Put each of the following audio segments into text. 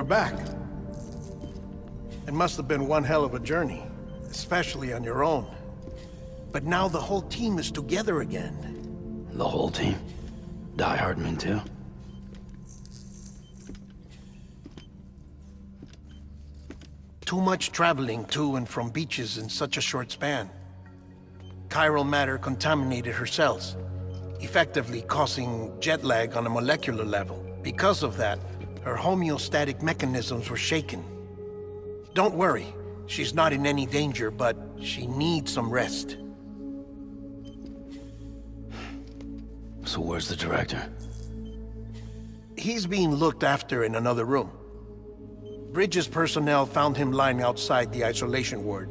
you're back. It must have been one hell of a journey, especially on your own. But now the whole team is together again. The whole team? Die Hardman too? Too much traveling to and from beaches in such a short span. Chiral matter contaminated her cells, effectively causing jet lag on a molecular level. Because of that, her homeostatic mechanisms were shaken. Don't worry, she's not in any danger, but she needs some rest. So where's the director? He's being looked after in another room. Bridges personnel found him lying outside the isolation ward.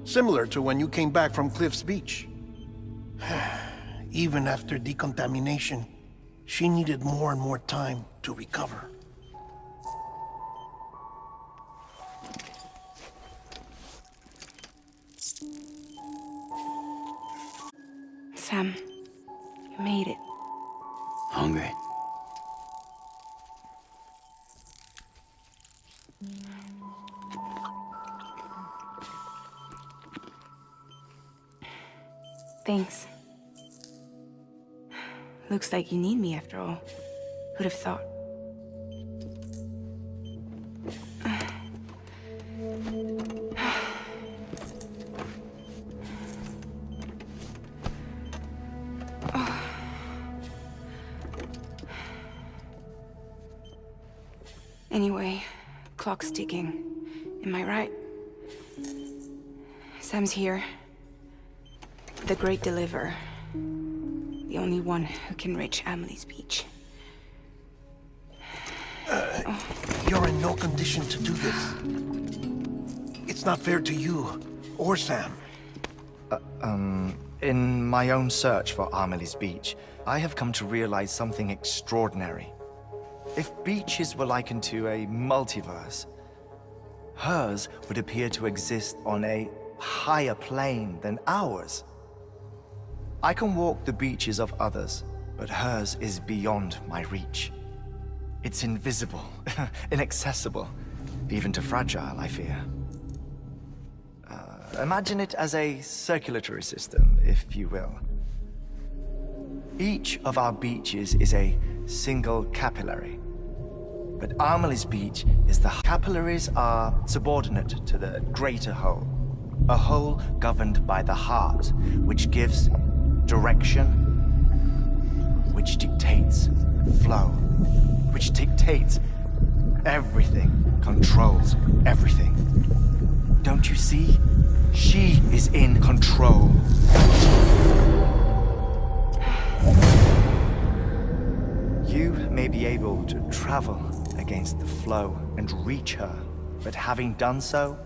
Similar to when you came back from Cliff's Beach. Even after decontamination, she needed more and more time to recover. Sam, you made it. Hungry? Thanks. Looks like you need me after all. Who'd have thought? Anyway, clock's ticking. Am I right? Sam's here. The Great Deliverer. The only one who can reach Amelie's Beach. You're in no condition to do this. It's not fair to you, or Sam. In my own search for Amelie's Beach, I have come to realize something extraordinary. If beaches were likened to a multiverse, hers would appear to exist on a higher plane than ours. I can walk the beaches of others, but hers is beyond my reach. It's invisible, inaccessible, even to fragile, I fear. Imagine it as a circulatory system, if you will. Each of our beaches is a single capillary. But Amelie's Beach is the capillaries are subordinate to the greater whole. A whole governed by the heart, which gives direction, which dictates flow, which dictates everything, controls everything. Don't you see? She is in control. You may be able to travel against the flow and reach her, but having done so,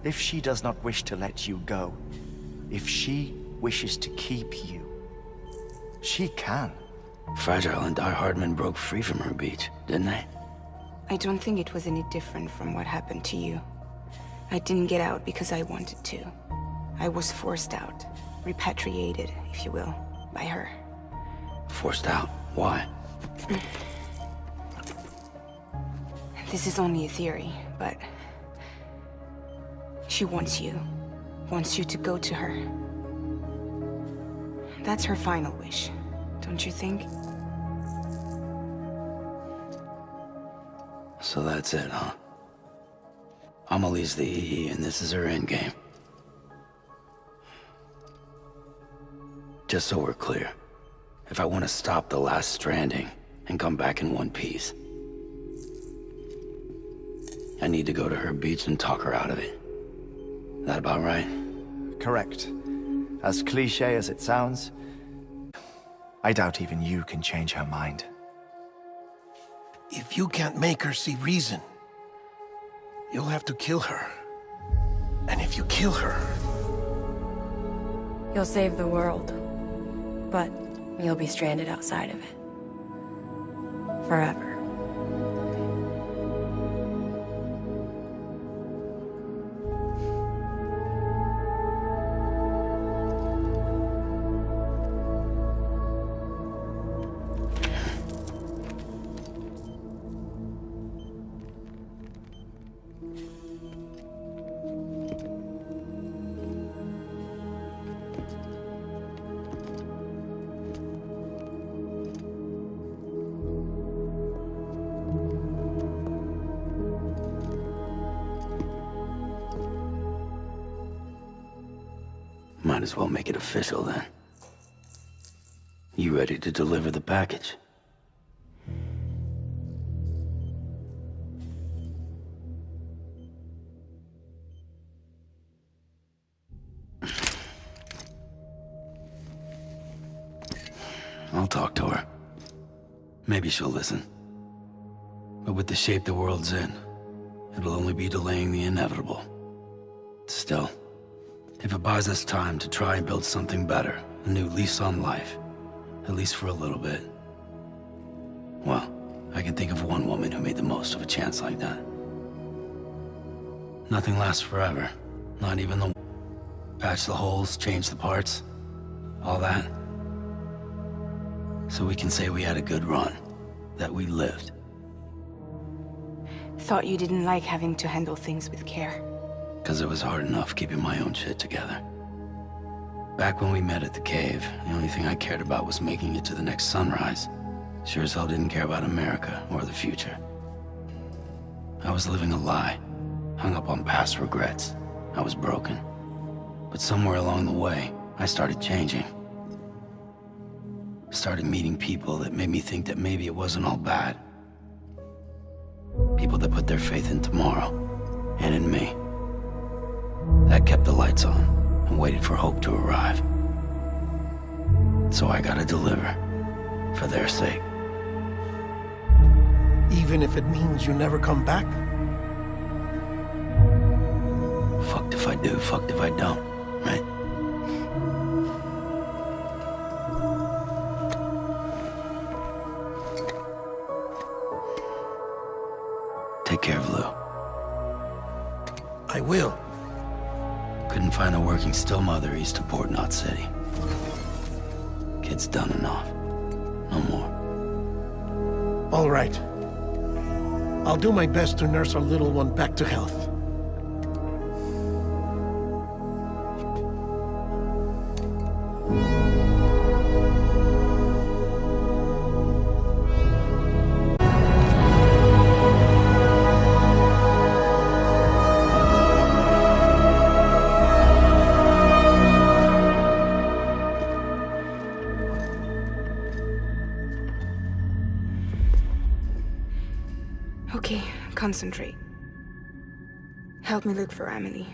if she does not wish to let you go, if she wishes to keep you, she can. Fragile and Die Hardman broke free from her beach, didn't they? I don't think it was any different from what happened to you. I didn't get out because I wanted to. I was forced out, repatriated, if you will, by her. Forced out? Why? This is only a theory, but she wants you to go to her. That's her final wish, don't you think? So that's it, huh? Amelie's the EE and this is her endgame. Just so we're clear, if I want to stop the last Stranding and come back in one piece, I need to go to her beach and talk her out of it. That about right? Correct. As cliché as it sounds, I doubt even you can change her mind. If you can't make her see reason, you'll have to kill her. And if you kill her... You'll save the world, but you'll be stranded outside of it. Forever. Might as well make it official then. You ready to deliver the package? I'll talk to her. Maybe she'll listen. But with the shape the world's in, it'll only be delaying the inevitable. Still, if it buys us time to try and build something better, a new lease on life, at least for a little bit, well, I can think of one woman who made the most of a chance like that. Nothing lasts forever, not even the patch the holes, change the parts, all that. So we can say we had a good run, that we lived. Thought you didn't like having to handle things with care. 'Cause it was hard enough keeping my own shit together. Back when we met at the cave, the only thing I cared about was making it to the next sunrise. Sure as hell didn't care about America or the future. I was living a lie, hung up on past regrets. I was broken. But somewhere along the way, I started changing. Started meeting people that made me think that maybe it wasn't all bad. People that put their faith in tomorrow, and in me. That kept the lights on, and waited for hope to arrive. So I gotta deliver, for their sake. Even if it means you never come back? Fucked if I do, fucked if I don't, right? Take care of Lou. I will. Couldn't find a working still mother east of Port Knot City. Kid's done enough. No more. All right. I'll do my best to nurse our little one back to health. Okay, concentrate. Help me look for Emily.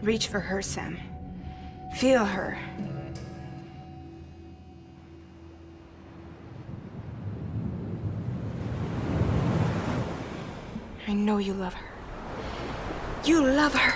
Reach for her, Sam. Feel her. I know you love her. You love her!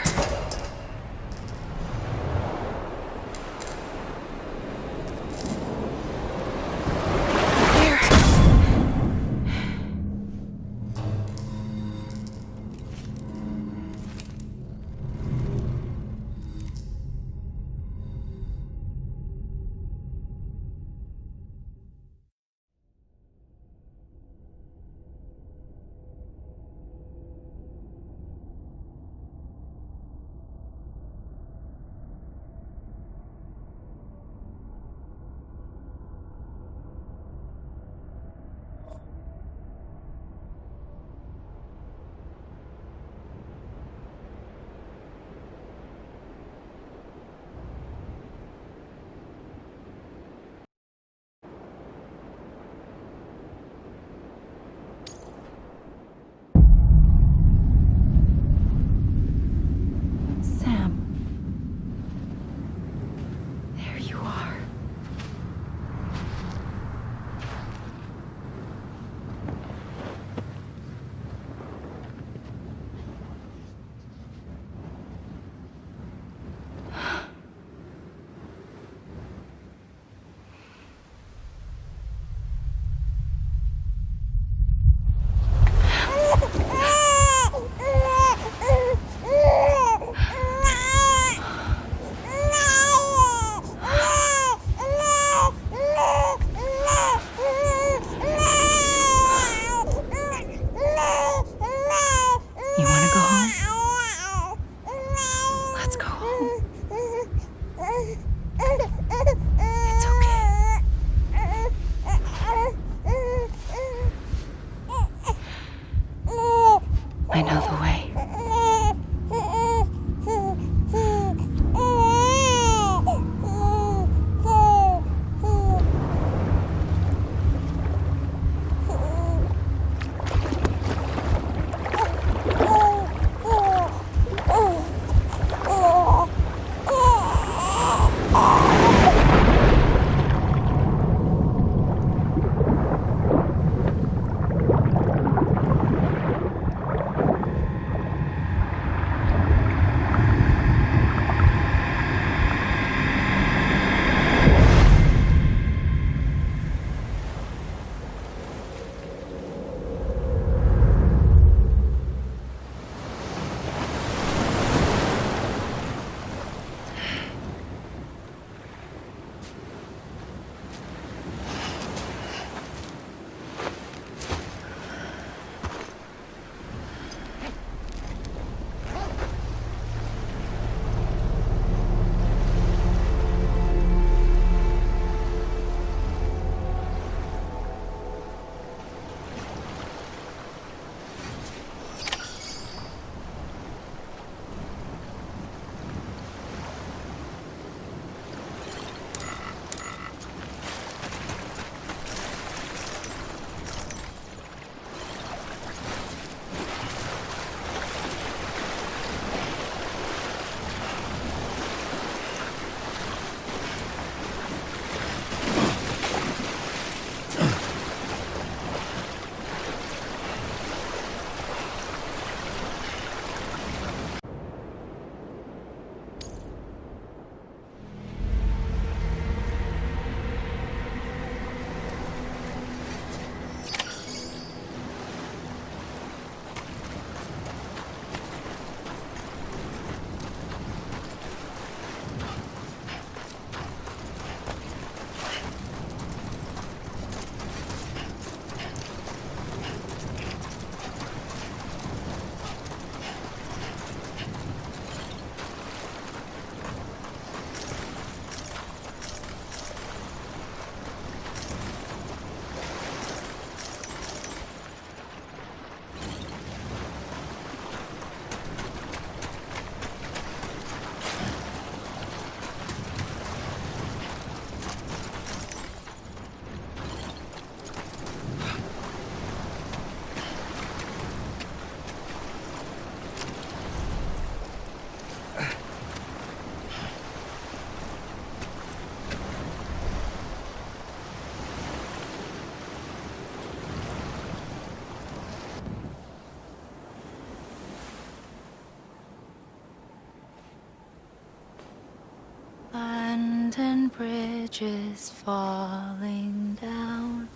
bridges falling down,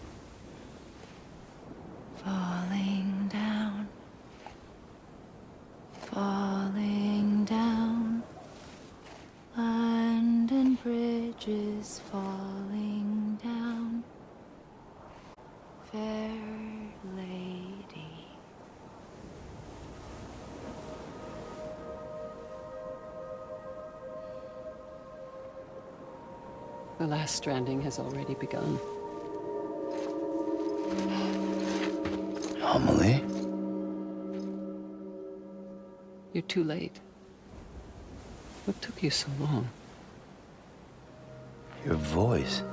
falling down, falling down. London Bridge is falling down, fair lady. The last stranding has already begun. Amelie? You're too late. What took you so long? Your voice.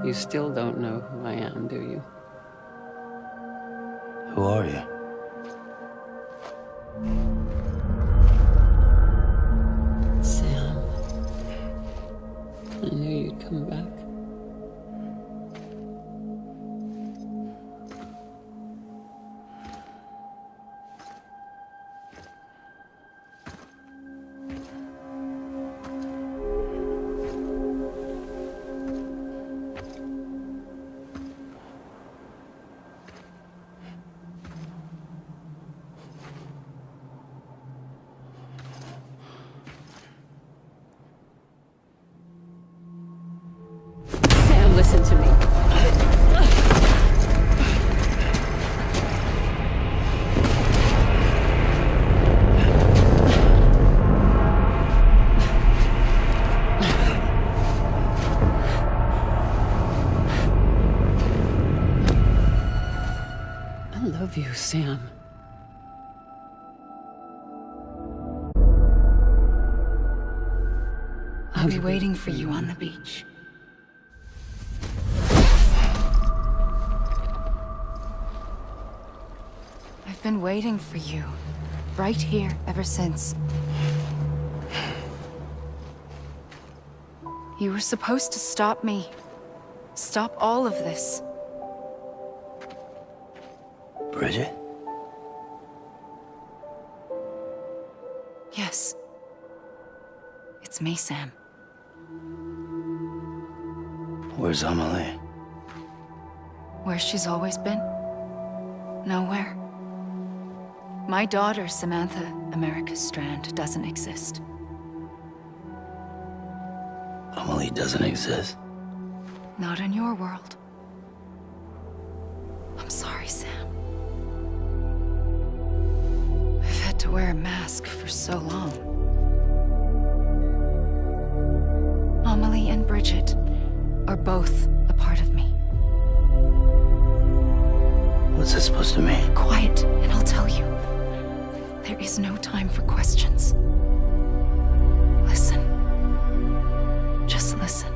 You still don't know who I am, do you? Who are you? Sam. I knew you'd come back. Sam, listen to me. I love you, Sam. I'll be waiting for you on the beach. I've been waiting for you, right here, ever since. You were supposed to stop me. Stop all of this. Bridget? Yes. It's me, Sam. Where's Amelie? Where she's always been? Nowhere. My daughter, Samantha America Strand, doesn't exist. Amelie doesn't exist. Not in your world. I'm sorry, Sam. I've had to wear a mask for so long. Amelie and Bridget are both a part of me. What's this supposed to mean? Quiet, and I'll tell you. There is no time for questions. Listen. Just listen.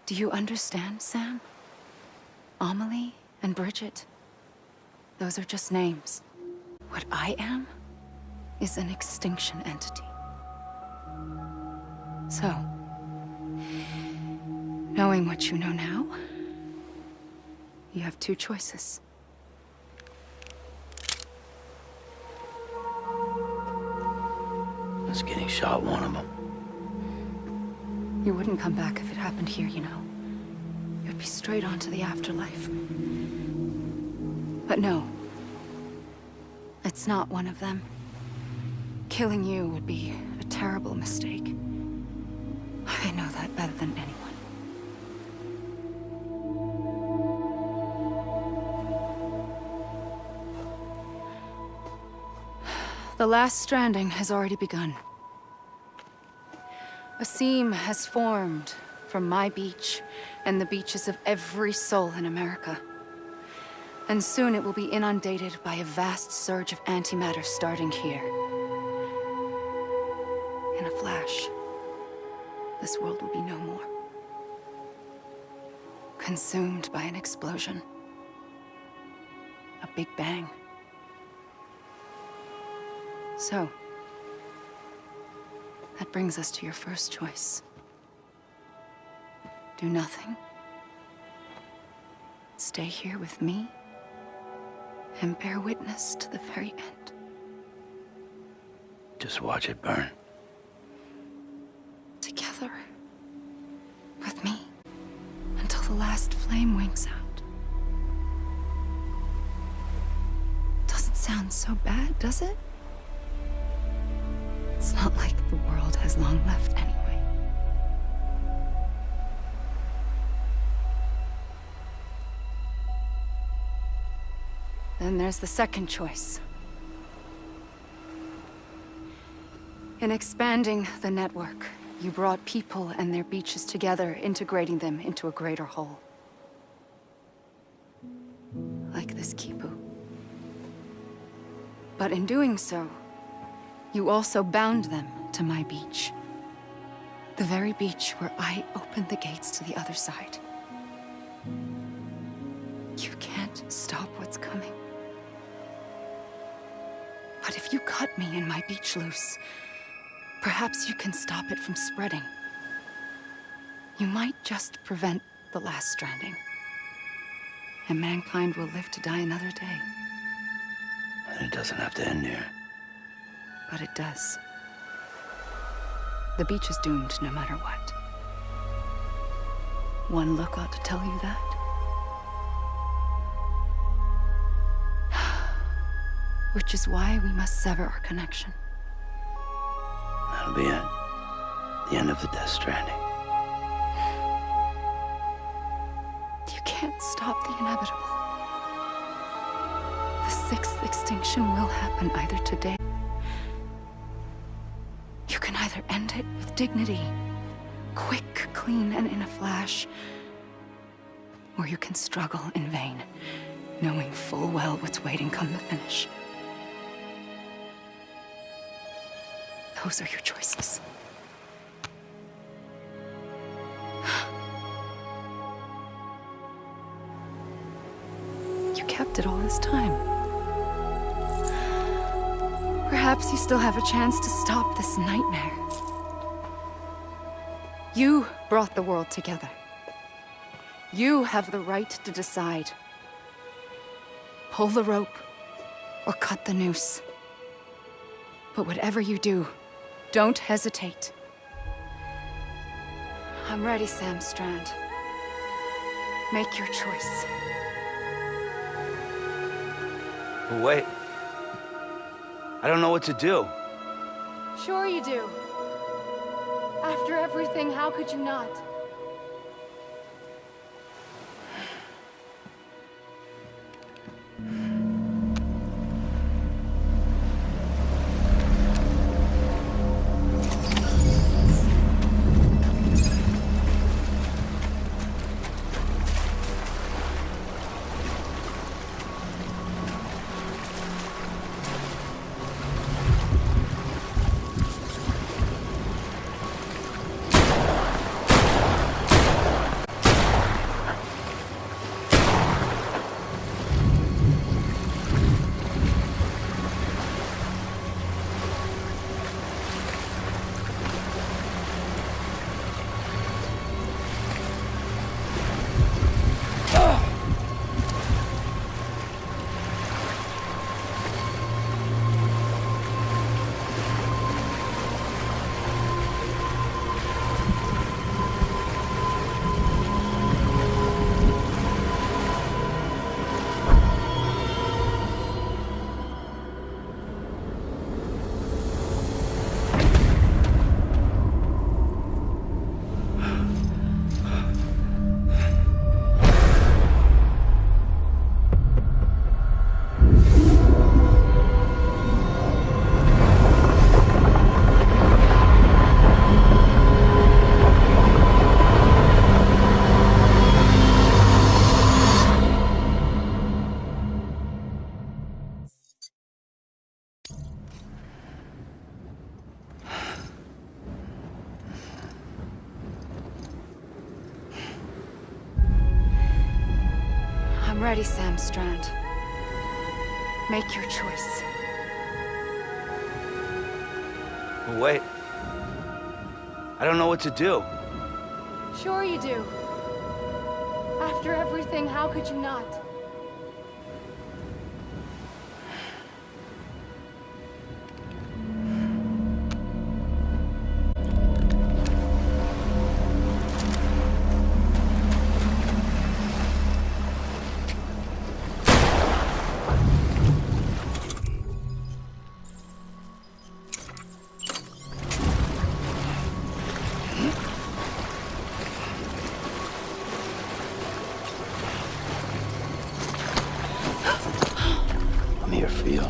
Do you understand, Sam? Amelie and Bridget, those are just names. What I am is an extinction entity. So, knowing what you know now, you have two choices. Is getting shot one of them? You wouldn't come back if it happened here, you know. You'd be straight on to the afterlife. But no. It's not one of them. Killing you would be a terrible mistake. I know that better than anyone. The last stranding has already begun. A seam has formed from my beach and the beaches of every soul in America. And soon it will be inundated by a vast surge of antimatter starting here. In a flash, this world will be no more. Consumed by an explosion. A big bang. So, That brings us to your first choice. Do nothing. Stay here with me and bear witness to the very end. Just watch it burn. Together. With me. Until the last flame winks out. Doesn't sound so bad, does it? It's not like the world has long left anyway. Then there's the second choice. In expanding the network, you brought people and their beaches together, integrating them into a greater whole. Like this Kipu. But in doing so, you also bound them to my beach. The very beach where I opened the gates to the other side. You can't stop what's coming. But if you cut me and my beach loose, perhaps you can stop it from spreading. You might just prevent the last stranding. And mankind will live to die another day. And it doesn't have to end here. But it does. The beach is doomed no matter what. One look ought to tell you that. Which is why we must sever our connection. That'll be it. The end of the Death Stranding. You can't stop the inevitable. The sixth extinction will happen either today. You can either end it with dignity, quick, clean, and in a flash, or you can struggle in vain, knowing full well what's waiting come the finish. Those are your choices. You kept it all this time. Perhaps you still have a chance to stop this nightmare. You brought the world together. You have the right to decide. Pull the rope or cut the noose. But whatever you do, don't hesitate. I'm ready, Sam Strand. Make your choice. But wait. I don't know what to do. Sure you do. After everything, how could you not? I'm ready, Sam Strand. Make your choice. But wait. I don't know what to do. Sure you do. After everything, how could you not? I'm here for you.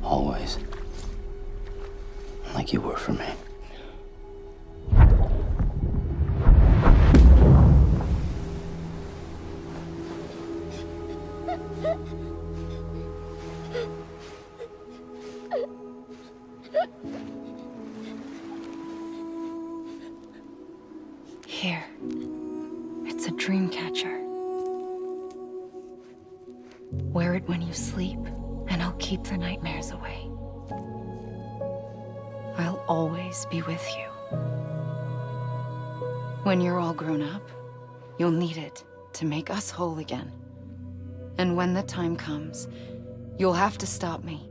Always. Like you were for me. Here. It's a dream catcher. Wear it when you sleep, and I'll keep the nightmares away. I'll always be with you. When you're all grown up, you'll need it to make us whole again. And when the time comes, you'll have to stop me.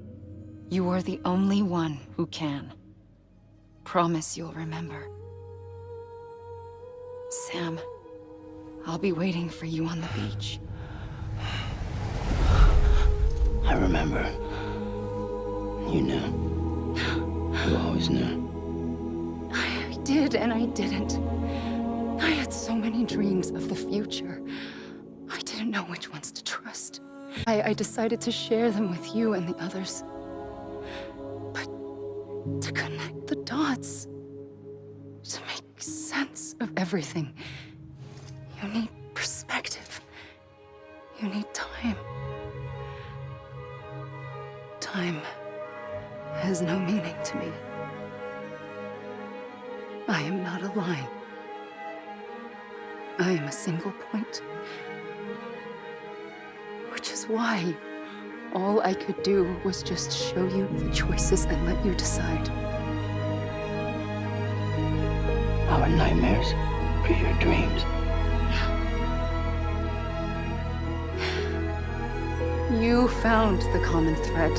You are the only one who can. Promise you'll remember. Sam, I'll be waiting for you on the beach. I remember. You knew. You always knew. I did and I didn't. I had so many dreams of the future. I didn't know which ones to trust. I decided to share them with you and the others. But to connect the dots, to make sense of everything, you need perspective. You need time. Time has no meaning to me. I am not a line. I am a single point. Which is why all I could do was just show you the choices and let you decide. Our nightmares or your dreams? You found the common thread,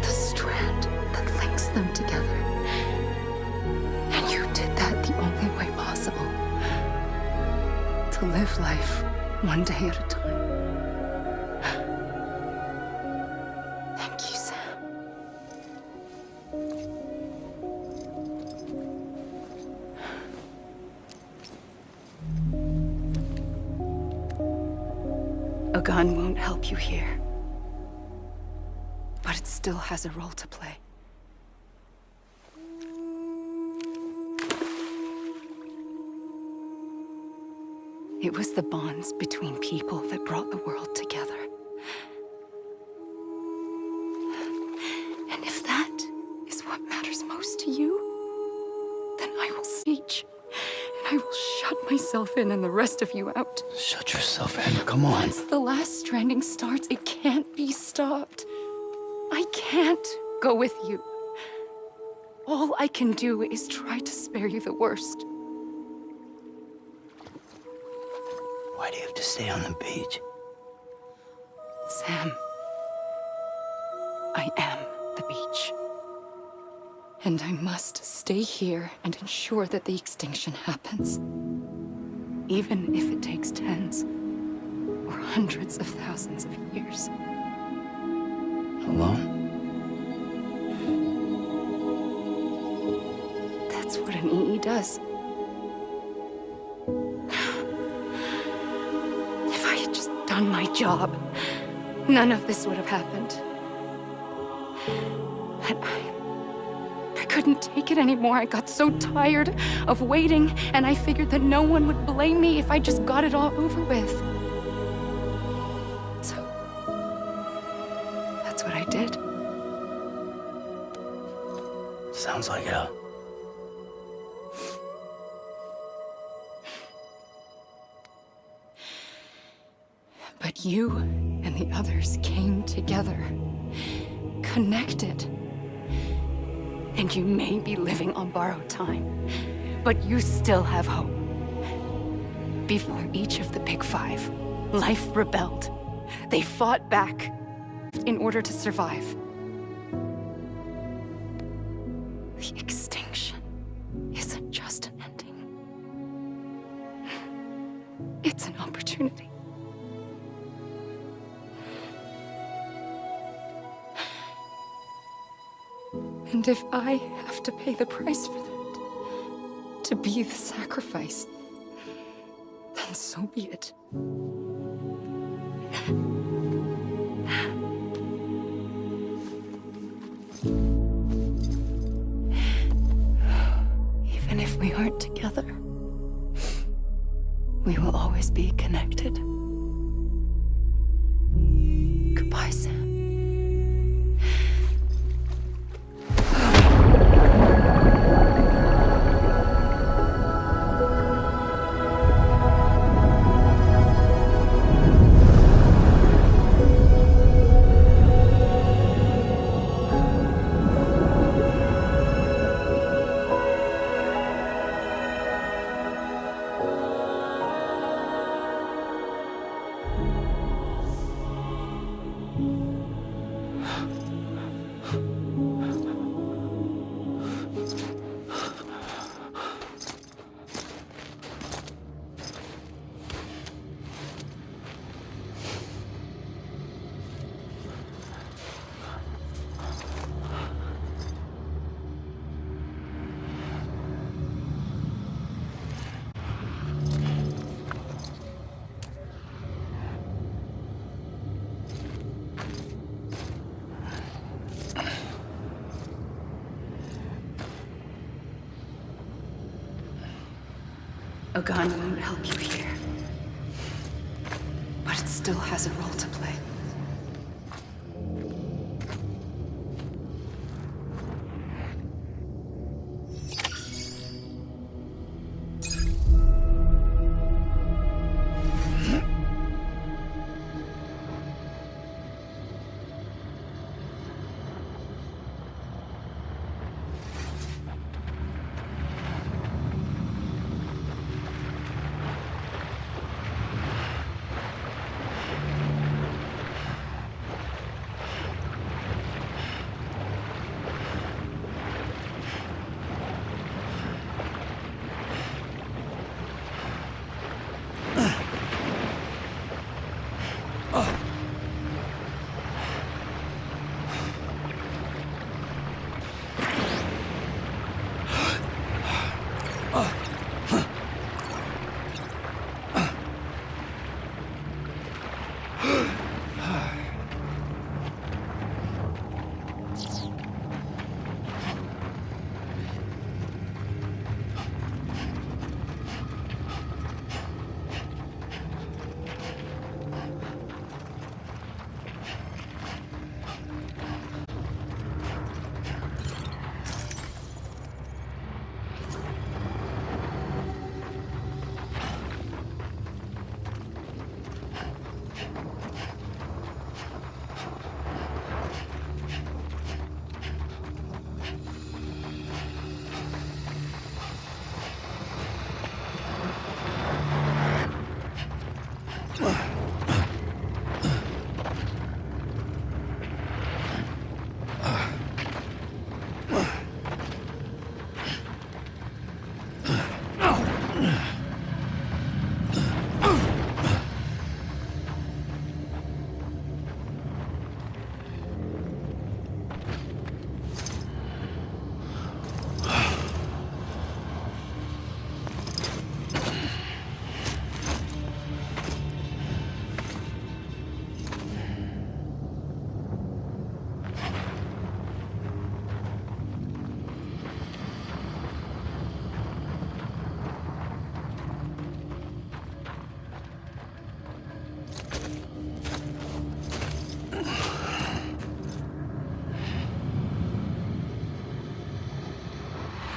the strand that links them together. And you did that the only way possible. To live life one day at a time. Thank you, Sam. A gun won't help you here. But it still has a role to play. It was the bonds between people that brought the world together. And if that is what matters most to you, then I will speech. And I will shut myself in and the rest of you out. Shut yourself in. Come on. Once the last stranding starts, it can't be stopped. I can't go with you. All I can do is try to spare you the worst. Why do you have to stay on the beach? Sam, I am the beach. And I must stay here and ensure that the extinction happens. Even if it takes tens or hundreds of thousands of years. Alone? That's what an EE does. If I had just done my job, none of this would have happened. But I couldn't take it anymore. I got so tired of waiting, and I figured that no one would blame me if I just got it all over with. So, that's what I did. Sounds like hell. But you and the others came together, connected. And you may be living on borrowed time, But you still have hope. Before each of the Big Five, life rebelled. They fought back in order to survive. The extinction isn't just an ending. It's an opportunity. And if I have to pay the price for that, to be the sacrifice, then so be it. Even if we aren't together, we will always be connected. Goodbye, Sam. A gun won't help you here. But it still has a role to play.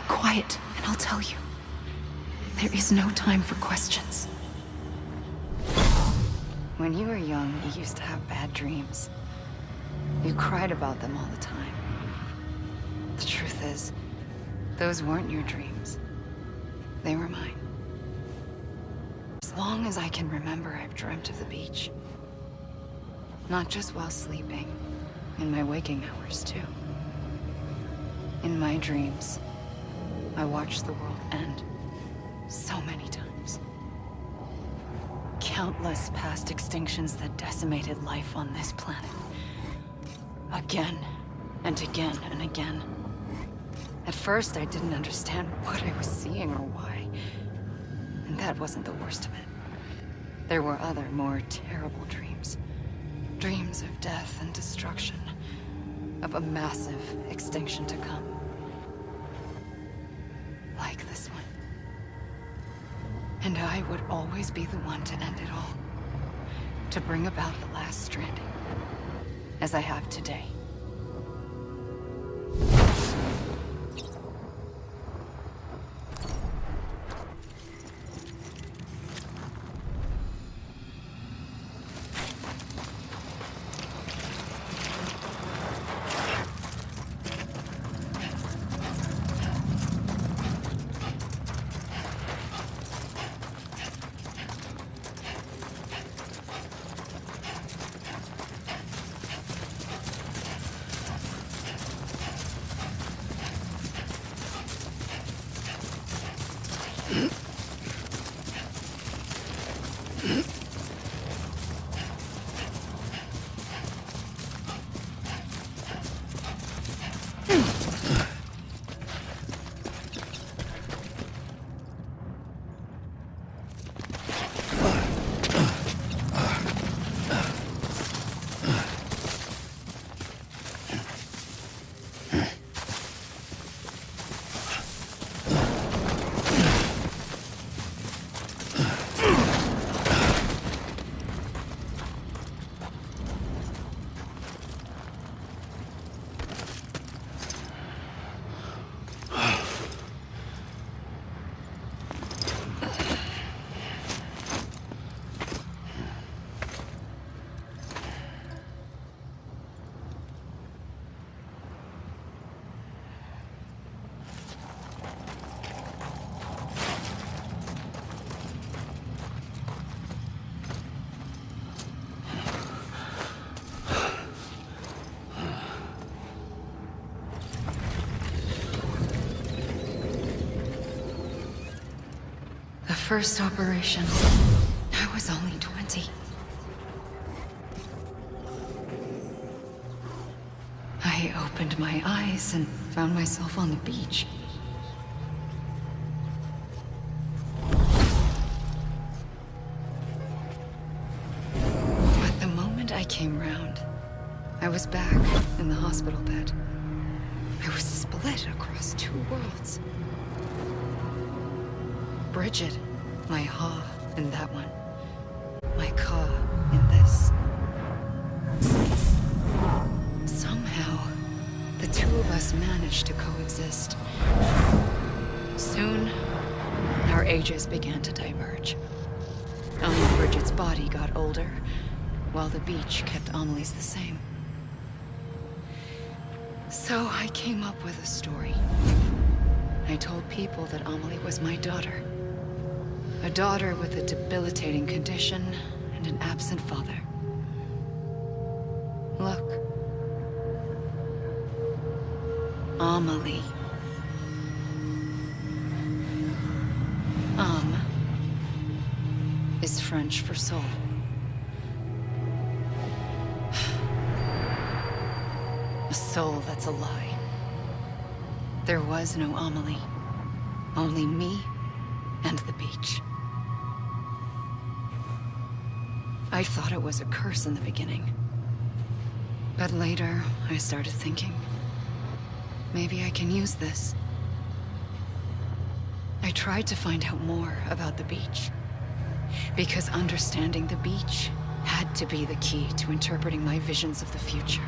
Quiet, and I'll tell you. There is no time for questions. When you were young, you used to have bad dreams. You cried about them all the time. The truth is, those weren't your dreams. They were mine. As long as I can remember, I've dreamt of the beach. Not just while sleeping, in my waking hours too. In my dreams, I watched the world end so many times. Countless past extinctions that decimated life on this planet. Again, and again, and again. At first, I didn't understand what I was seeing or why. And that wasn't the worst of it. There were other, more terrible dreams. Dreams of death and destruction. Of a massive extinction to come. Like this one. And I would always be the one to end it all. To bring about the last stranding. As I have today. First operation, I was only 20. I opened my eyes and found myself on the beach. But the moment I came round, I was back in the hospital bed. I was split across two worlds. Bridget. My Ha in that one. My Ka in this. Somehow, the two of us managed to coexist. Soon, our ages began to diverge. Only Bridget's body got older, while the beach kept Amelie's the same. So I came up with a story. I told people that Amelie was my daughter. A daughter with a debilitating condition and an absent father. Look. Amelie. Âme is French for soul. A soul that's a lie. There was no Amelie. Only me and the beach. I thought it was a curse in the beginning. But later, I started thinking, maybe I can use this. I tried to find out more about the beach. Because understanding the beach had to be the key to interpreting my visions of the future.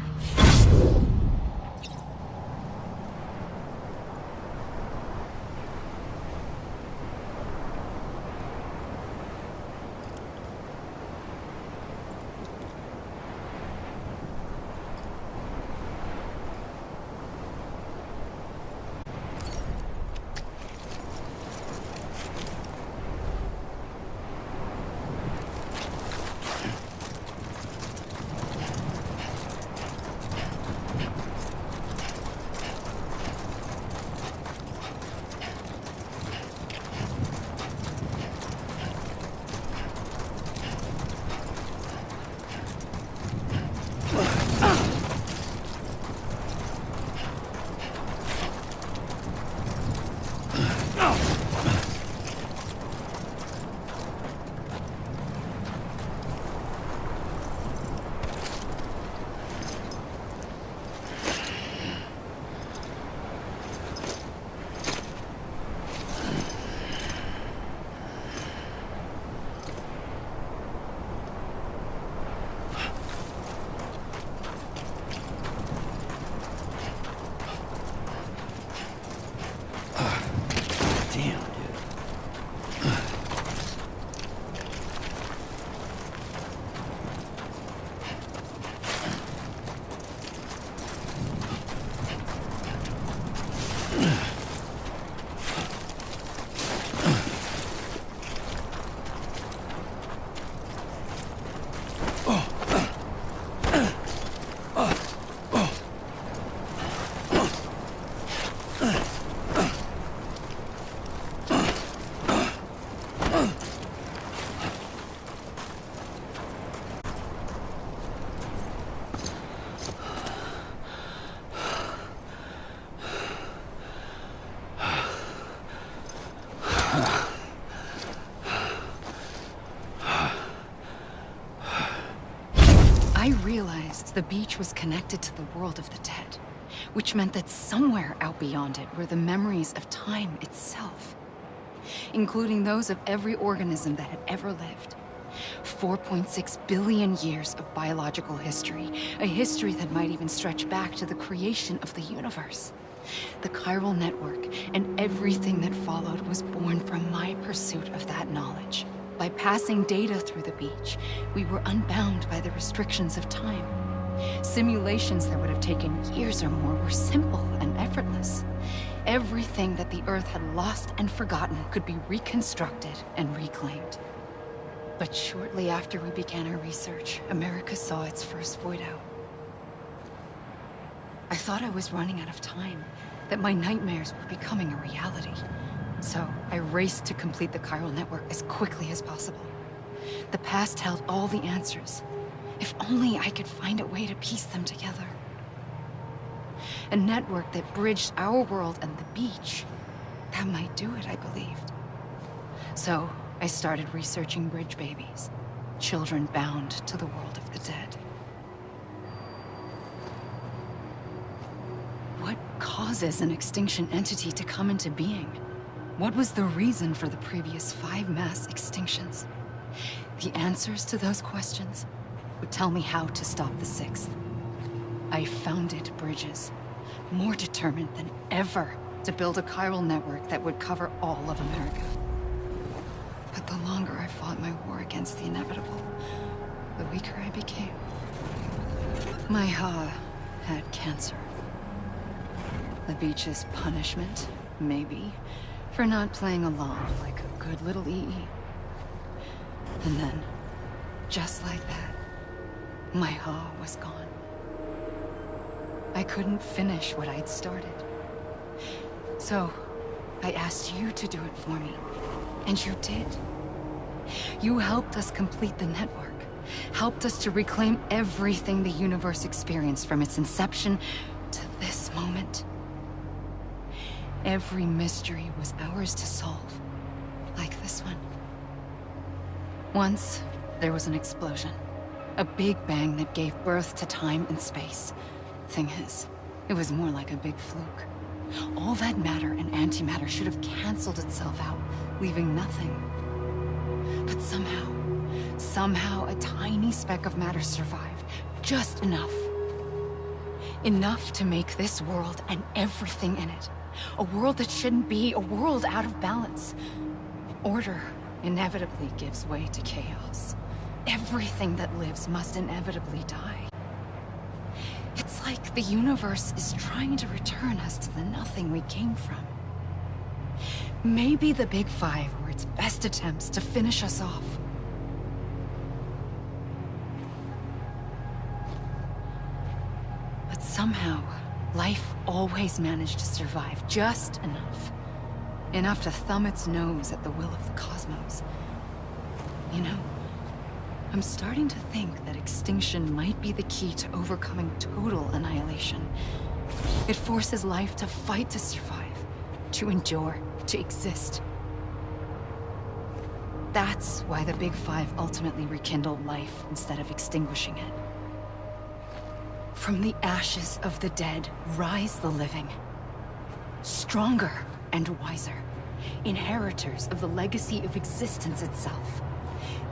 I realized the beach was connected to the world of the dead, which meant that somewhere out beyond it were the memories of time itself, including those of every organism that had ever lived. 4.6 billion years of biological history, a history that might even stretch back to the creation of the universe. The chiral network and everything that followed was born from my pursuit of that knowledge. By passing data through the beach, we were unbound by the restrictions of time. Simulations that would have taken years or more were simple and effortless. Everything that the Earth had lost and forgotten could be reconstructed and reclaimed. But shortly after we began our research, America saw its first void out. I thought I was running out of time, that my nightmares were becoming a reality. So I raced to complete the chiral network as quickly as possible. The past held all the answers. If only I could find a way to piece them together. A network that bridged our world and the beach. That might do it, I believed. So I started researching bridge babies, children bound to the world of the dead. What causes an extinction entity to come into being? What was the reason for the previous 5 mass extinctions? The answers to those questions would tell me how to stop the 6th. I founded bridges, more determined than ever to build a chiral network that would cover all of America. But the longer I fought my war against the inevitable, the weaker I became. My Ha had cancer. The beach's punishment, maybe, for not playing along like a good little EE. And then, just like that, my Ha was gone. I couldn't finish what I'd started. So, I asked you to do it for me, and you did. You helped us complete the network, helped us to reclaim everything the universe experienced from its inception to this moment. Every mystery was ours to solve, like this one. Once, there was an explosion. A big bang that gave birth to time and space. Thing is, it was more like a big fluke. All that matter and antimatter should have canceled itself out, leaving nothing. But somehow a tiny speck of matter survived. Just enough. Enough to make this world and everything in it. A world that shouldn't be, a world out of balance. Order inevitably gives way to chaos. Everything that lives must inevitably die. It's like the universe is trying to return us to the nothing we came from. Maybe the Big Five were its best attempts to finish us off. But somehow, life always managed to survive just enough. Enough to thumb its nose at the will of the cosmos. You know, I'm starting to think that extinction might be the key to overcoming total annihilation. It forces life to fight to survive, to endure, to exist. That's why the Big Five ultimately rekindled life instead of extinguishing it. From the ashes of the dead rise the living. Stronger and wiser. Inheritors of the legacy of existence itself.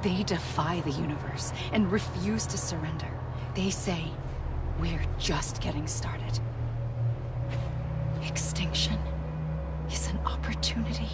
They defy the universe and refuse to surrender. They say, we're just getting started. Extinction is an opportunity.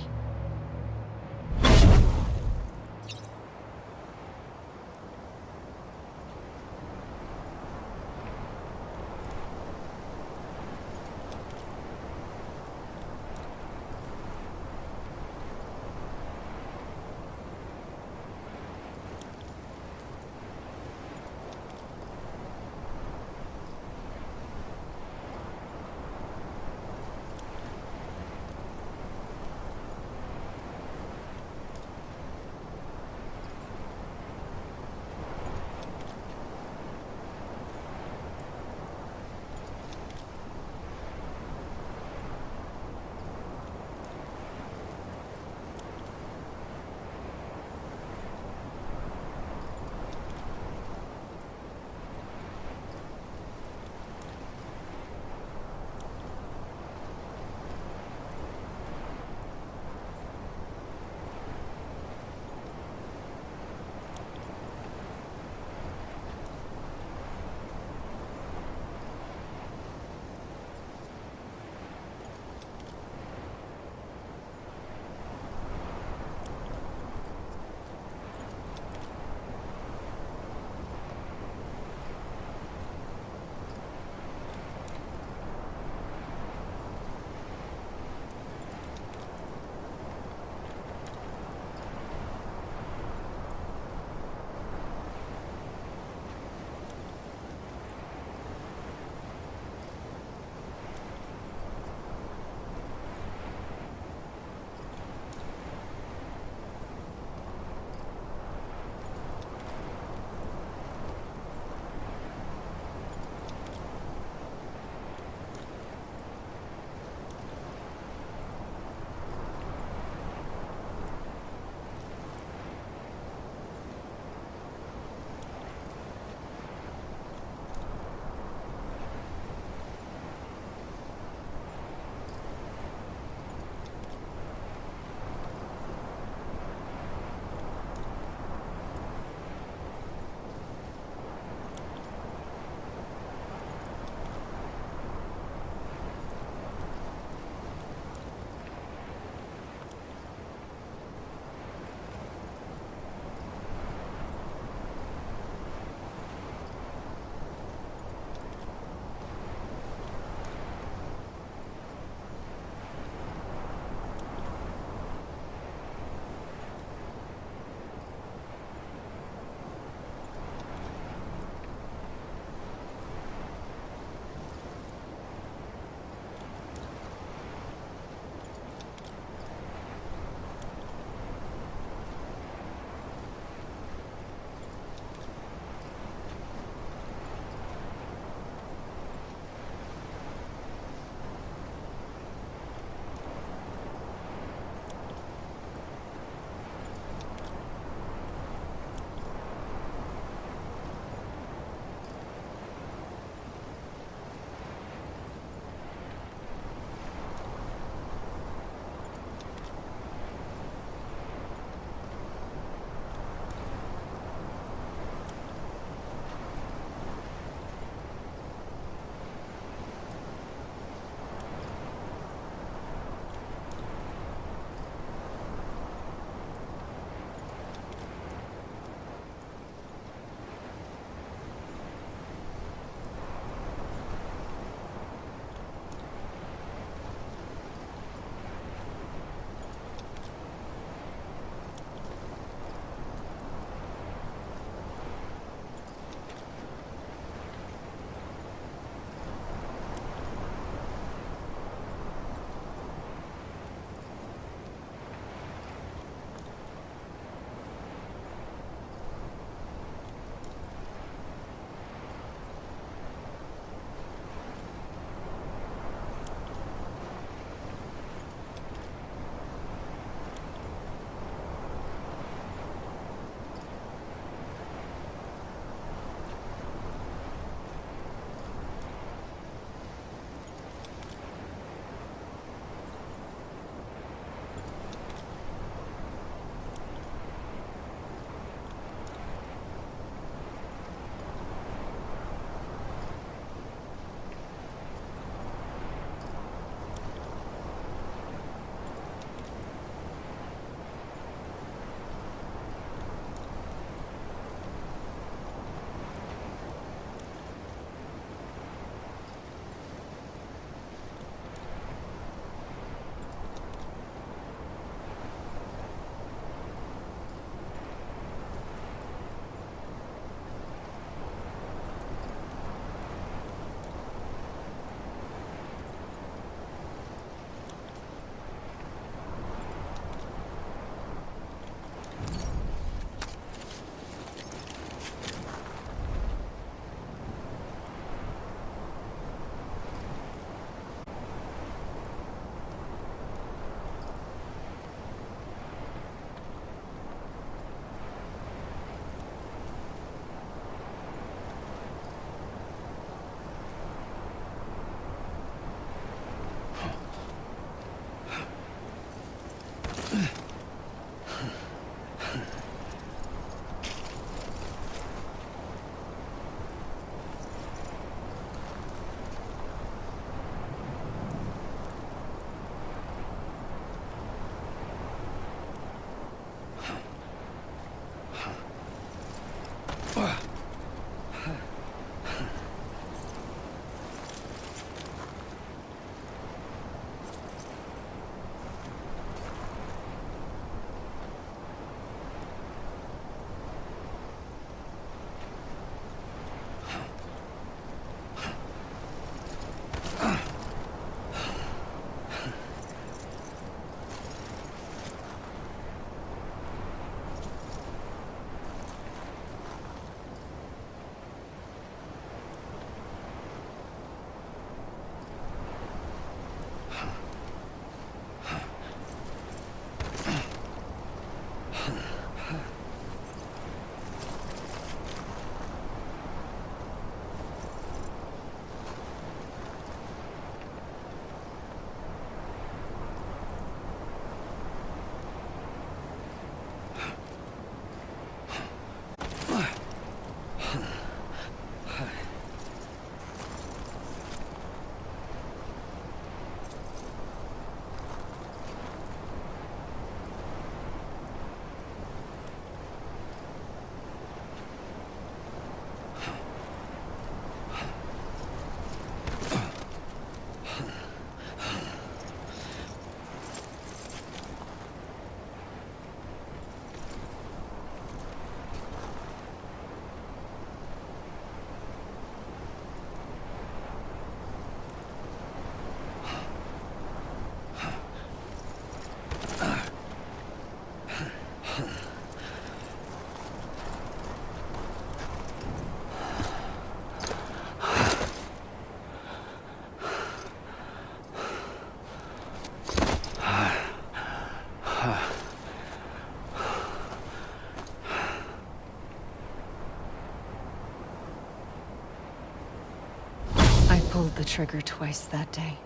I pulled the trigger twice that day.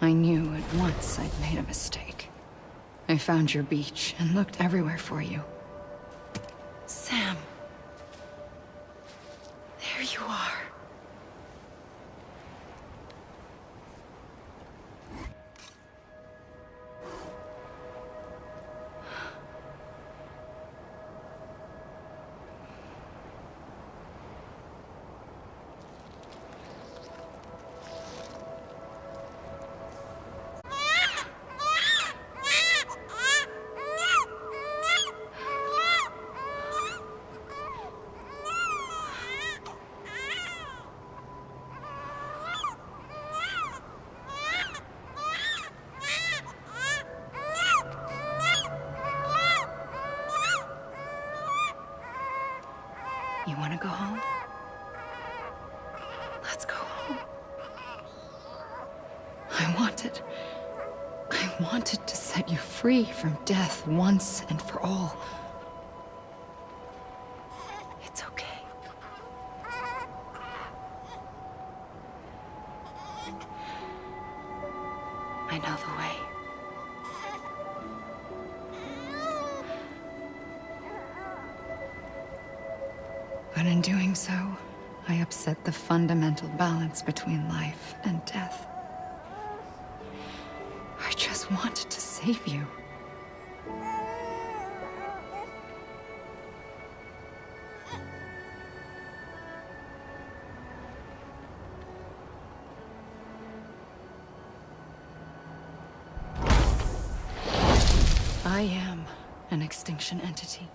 I knew at once I'd made a mistake. I found your beach and looked everywhere for you. Sam. There you are. You want to go home? Let's go home. I wanted to set you free from death once and for all. It's okay. I know the way. But in doing so, I upset the fundamental balance between life and death. I just wanted to save you. I am an extinction entity.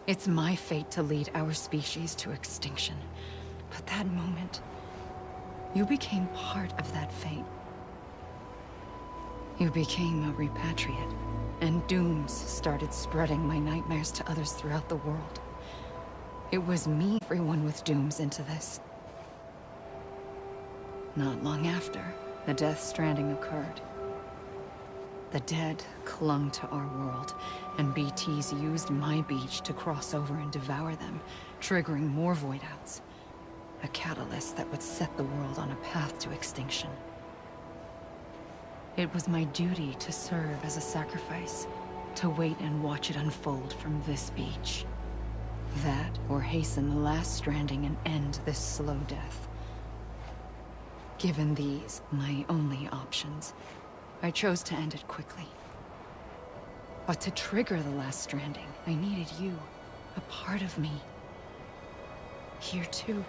It's my fate to lead our species to extinction. But that moment, you became part of that fate. You became a repatriate, and dooms started spreading my nightmares to others throughout the world. It was me, everyone with dooms into this. Not long after, the Death Stranding occurred. The dead clung to our world, and BTs used my beach to cross over and devour them, triggering more void-outs. A catalyst that would set the world on a path to extinction. It was my duty to serve as a sacrifice, to wait and watch it unfold from this beach. That, or hasten the last stranding and end this slow death. Given these, my only options, I chose to end it quickly. But to trigger the last stranding, I needed you, a part of me. Here too.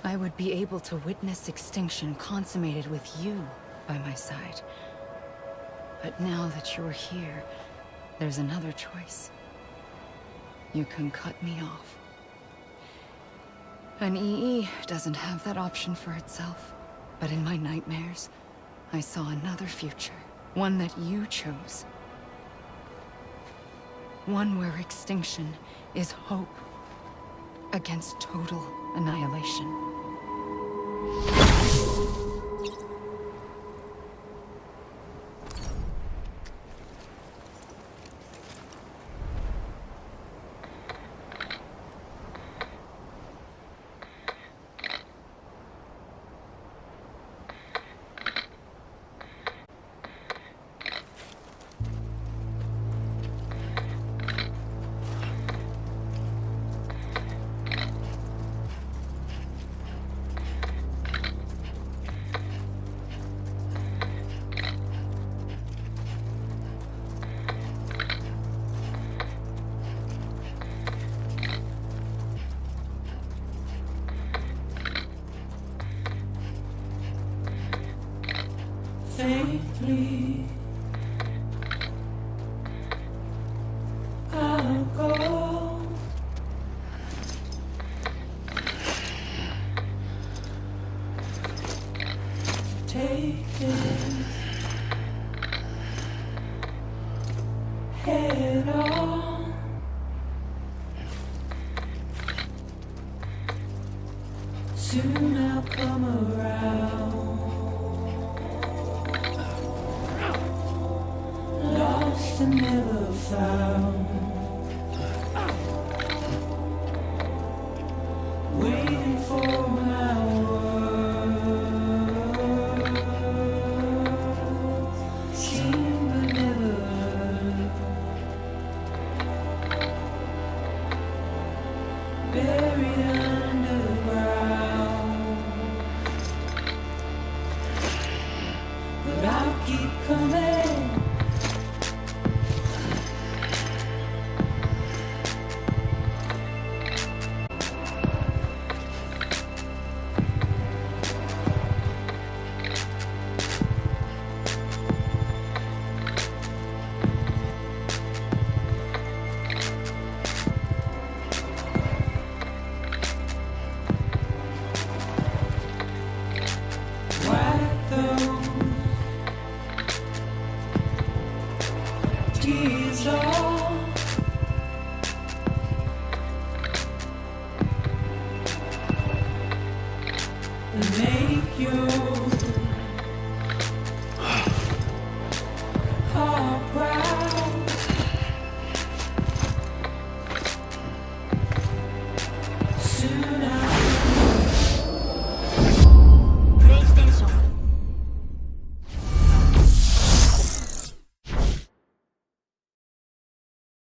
I would be able to witness extinction consummated with you by my side. But now that you're here, there's another choice. You can cut me off. An EE doesn't have that option for itself. But in my nightmares, I saw another future. One that you chose. One where extinction is hope against total annihilation. Softly, I'll go. Take it head on. Soon I'll come around.